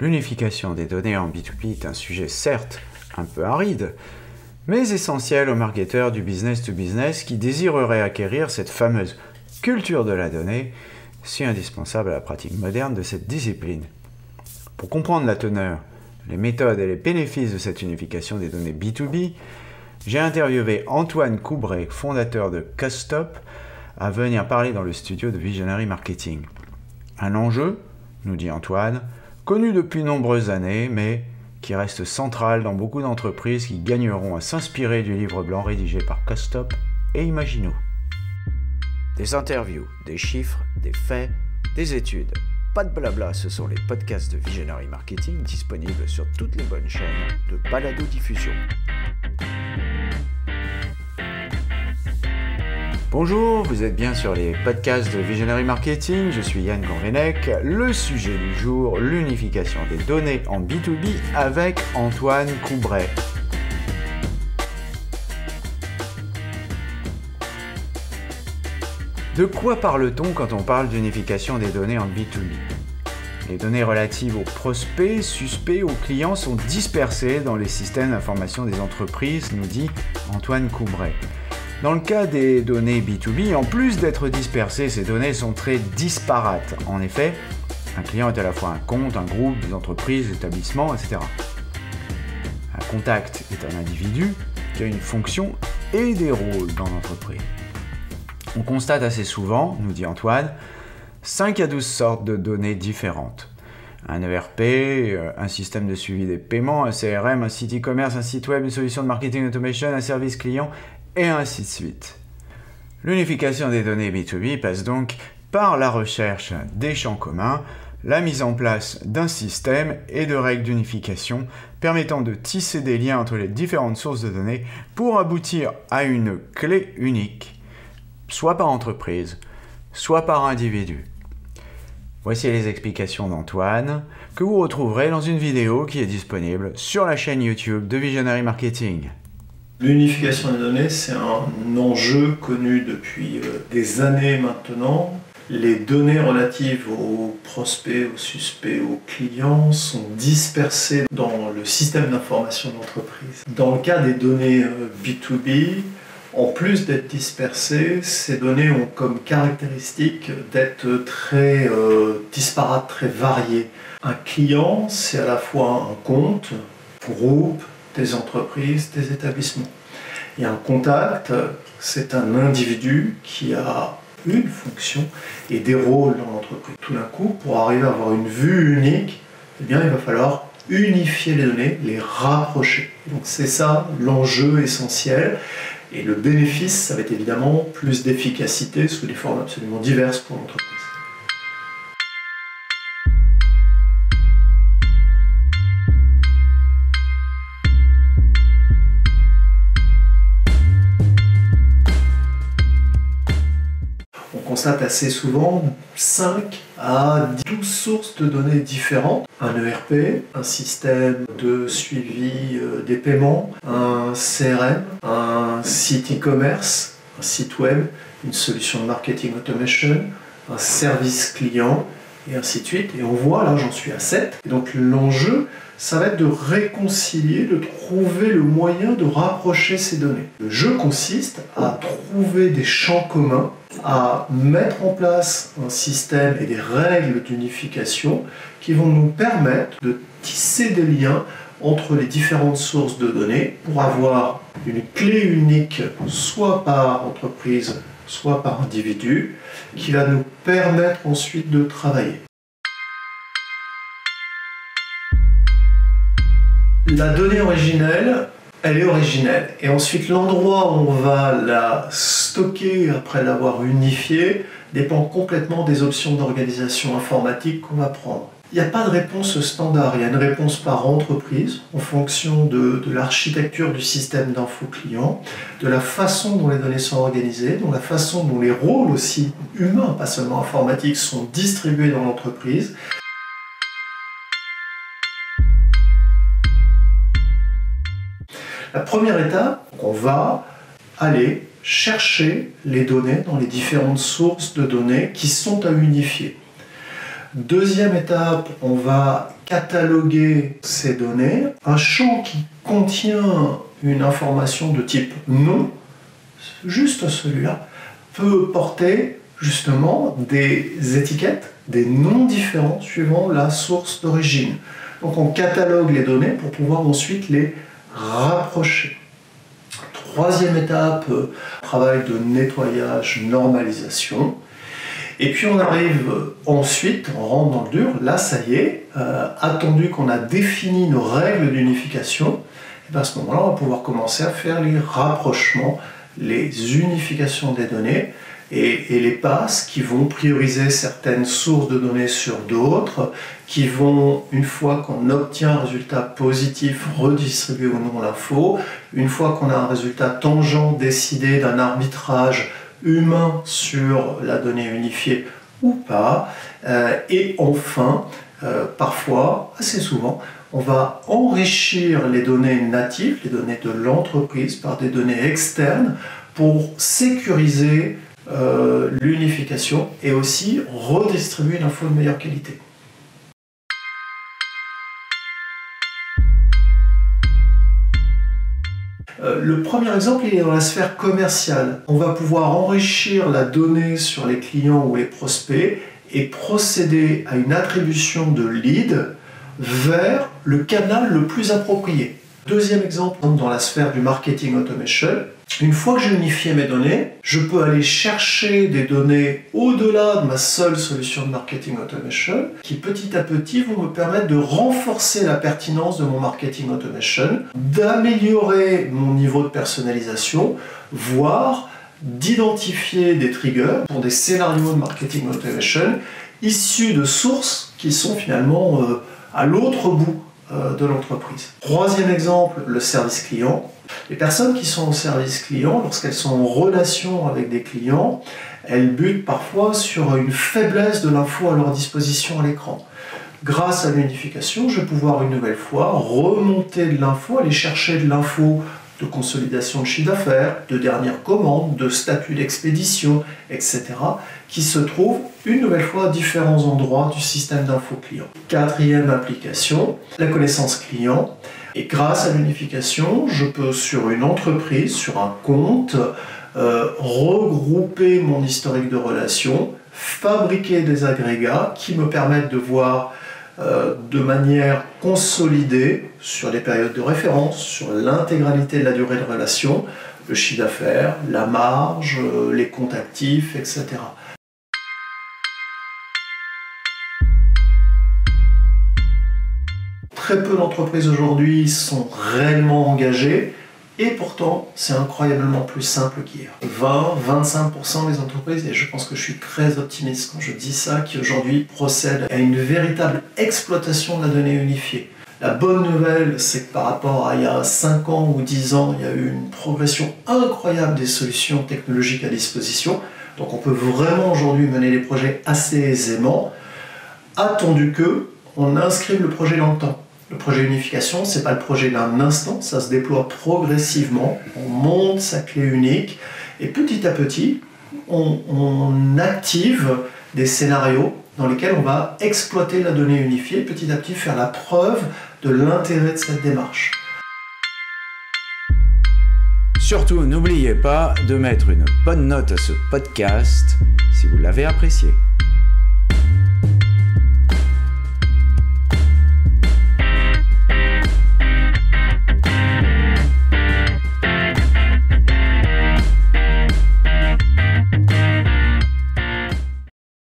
L'unification des données en B2B est un sujet certes un peu aride, mais essentiel aux marketeurs du business to business qui désireraient acquérir cette fameuse culture de la donnée, si indispensable à la pratique moderne de cette discipline. Pour comprendre la teneur, les méthodes et les bénéfices de cette unification des données B2B, j'ai interviewé Antoine Coubret, fondateur de Custop, à venir parler dans le studio de Visionary Marketing. Un enjeu, nous dit Antoine, connu depuis nombreuses années, mais qui reste central dans beaucoup d'entreprises qui gagneront à s'inspirer du livre blanc rédigé par Custop et Imagino. Des interviews, des chiffres, des faits, des études. Pas de blabla, ce sont les podcasts de Visionary Marketing disponibles sur toutes les bonnes chaînes de balado-diffusion. Bonjour, vous êtes bien sur les podcasts de Visionary Marketing, je suis Yann Gourvenec. Le sujet du jour, l'unification des données en B2B avec Antoine Coubret. De quoi parle-t-on quand on parle d'unification des données en B2B ? Les données relatives aux prospects, suspects, aux clients sont dispersées dans les systèmes d'information des entreprises, nous dit Antoine Coubret. Dans le cas des données B2B, en plus d'être dispersées, ces données sont très disparates. En effet, un client est à la fois un compte, un groupe, des entreprises, des établissements, etc. Un contact est un individu qui a une fonction et des rôles dans l'entreprise. On constate assez souvent, nous dit Antoine, 5 à 12 sortes de données différentes. Un ERP, un système de suivi des paiements, un CRM, un site e-commerce, un site web, une solution de marketing automation, un service client, et ainsi de suite. L'unification des données B2B passe donc par la recherche des champs communs, la mise en place d'un système et de règles d'unification permettant de tisser des liens entre les différentes sources de données pour aboutir à une clé unique, soit par entreprise, soit par individu. Voici les explications d'Antoine, que vous retrouverez dans une vidéo qui est disponible sur la chaîne YouTube de Visionary Marketing. L'unification des données, c'est un enjeu connu depuis des années maintenant. Les données relatives aux prospects, aux suspects, aux clients sont dispersées dans le système d'information de l'entreprise. Dans le cas des données B2B, en plus d'être dispersées, ces données ont comme caractéristique d'être très disparates, très variées. Un client, c'est à la fois un compte, groupe, des entreprises, des établissements. Et un contact, c'est un individu qui a une fonction et des rôles dans l'entreprise. Tout d'un coup, pour arriver à avoir une vue unique, eh bien, il va falloir unifier les données, les rapprocher. Donc c'est ça l'enjeu essentiel. Et le bénéfice, ça va être évidemment plus d'efficacité sous des formes absolument diverses pour l'entreprise. On constate assez souvent 5 à 12 sources de données différentes. Un ERP, un système de suivi des paiements, un CRM, un site e-commerce, un site web, une solution de marketing automation, un service client, et ainsi de suite. Et on voit, là j'en suis à 7. Et donc l'enjeu, ça va être de réconcilier, de trouver le moyen de rapprocher ces données. Le jeu consiste à trouver des champs communs, à mettre en place un système et des règles d'unification qui vont nous permettre de tisser des liens entre les différentes sources de données pour avoir une clé unique, soit par entreprise, soit par individu, qui va nous permettre ensuite de travailler. La donnée originelle, elle est originelle. Et ensuite, l'endroit où on va la stocker après l'avoir unifiée dépend complètement des options d'organisation informatique qu'on va prendre. Il n'y a pas de réponse standard, il y a une réponse par entreprise en fonction de l'architecture du système d'info client, de la façon dont les données sont organisées, de la façon dont les rôles aussi humains, pas seulement informatiques, sont distribués dans l'entreprise. La première étape, on va aller chercher les données dans les différentes sources de données qui sont à unifier. Deuxième étape, on va cataloguer ces données, un champ qui contient une information de type nom, juste celui-là, peut porter justement des étiquettes, des noms différents suivant la source d'origine. Donc on catalogue les données pour pouvoir ensuite les rapprocher. Troisième étape, travail de nettoyage, normalisation. Et puis on arrive ensuite, on rentre dans le dur, là ça y est, attendu qu'on a défini nos règles d'unification, et bien à ce moment-là on va pouvoir commencer à faire les rapprochements, les unifications des données et les passes qui vont prioriser certaines sources de données sur d'autres, qui vont, une fois qu'on obtient un résultat positif, redistribuer ou non l'info, une fois qu'on a un résultat tangent décidé d'un arbitrage humain sur la donnée unifiée ou pas, et enfin, parfois, assez souvent, on va enrichir les données natives, les données de l'entreprise, par des données externes pour sécuriser l'unification et aussi redistribuer l'info de meilleure qualité. Le premier exemple, il est dans la sphère commerciale. On va pouvoir enrichir la donnée sur les clients ou les prospects et procéder à une attribution de lead vers le canal le plus approprié. Deuxième exemple, dans la sphère du marketing automation, une fois que j'ai unifié mes données, je peux aller chercher des données au-delà de ma seule solution de marketing automation qui petit à petit vont me permettre de renforcer la pertinence de mon marketing automation, d'améliorer mon niveau de personnalisation, voire d'identifier des triggers pour des scénarios de marketing automation issus de sources qui sont finalement à l'autre bout de l'entreprise. Troisième exemple, le service client. Les personnes qui sont au service client, lorsqu'elles sont en relation avec des clients, elles butent parfois sur une faiblesse de l'info à leur disposition à l'écran. Grâce à l'unification, je vais pouvoir une nouvelle fois remonter de l'info, aller chercher de l'info de consolidation de chiffre d'affaires, de dernière commande, de statut d'expédition, etc., qui se trouvent une nouvelle fois à différents endroits du système d'info client. Quatrième application, la connaissance client. Et grâce à l'unification, je peux sur une entreprise, sur un compte, regrouper mon historique de relations, fabriquer des agrégats qui me permettent de voir de manière consolidée sur les périodes de référence, sur l'intégralité de la durée de relation, le chiffre d'affaires, la marge, les comptes actifs, etc. Très peu d'entreprises aujourd'hui sont réellement engagées et pourtant c'est incroyablement plus simple qu'hier. 20-25% des entreprises, et je pense que je suis très optimiste quand je dis ça, qui aujourd'hui procèdent à une véritable exploitation de la donnée unifiée. La bonne nouvelle, c'est que par rapport à il y a 5 ans ou 10 ans, il y a eu une progression incroyable des solutions technologiques à disposition. Donc on peut vraiment aujourd'hui mener les projets assez aisément, attendu qu'on inscrive le projet dans le temps. Le projet unification, ce n'est pas le projet d'un instant, ça se déploie progressivement, on monte sa clé unique et petit à petit, on active des scénarios dans lesquels on va exploiter la donnée unifiée et petit à petit faire la preuve de l'intérêt de cette démarche. Surtout, n'oubliez pas de mettre une bonne note à ce podcast si vous l'avez apprécié.